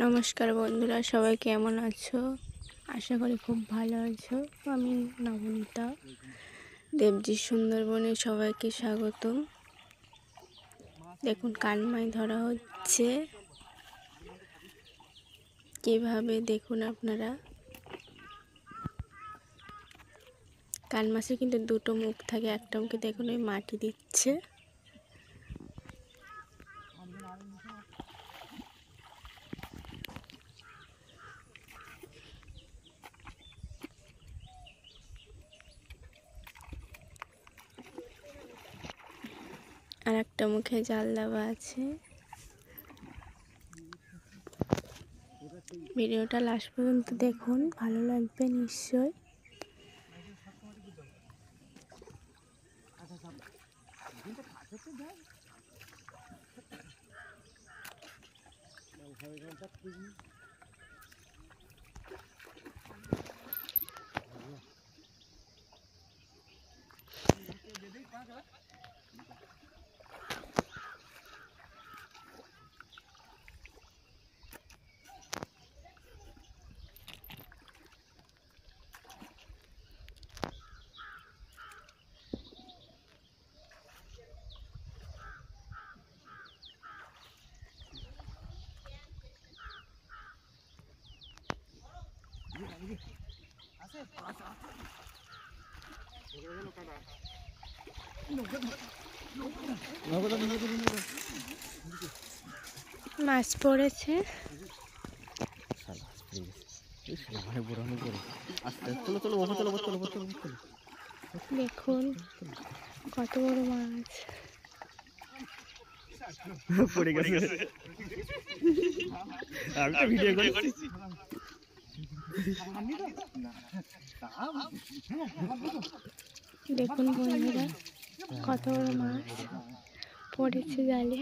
নমস্কার বন্ধুরা, সবাই কেমন আছো? আশা করি খুব ভালো আছো। আমি নবনীতা দেবজি সুন্দরবনে সবাইকে স্বাগত। দেখুন কানমাই ধরা হচ্ছে কিভাবে, দেখুন আপনারা। কান মাছে কিন্তু দুটো মুখ থাকে, একটা মুখে দেখুন ওই মাটি দিচ্ছে। আর একটা মুখে জাল দেওয়া আছে। ভিডিওটা লাস্ট পর্যন্ত দেখুন, ভালো লাগবে নিশ্চয়। মাছ পড়েছে। দেখুন কত বড় মাছ পড়ে গেছে। আমি তো ভিডিও করেছি। দেখুন বন্ধুরা, কত বড় মাছ পড়েছে জালে।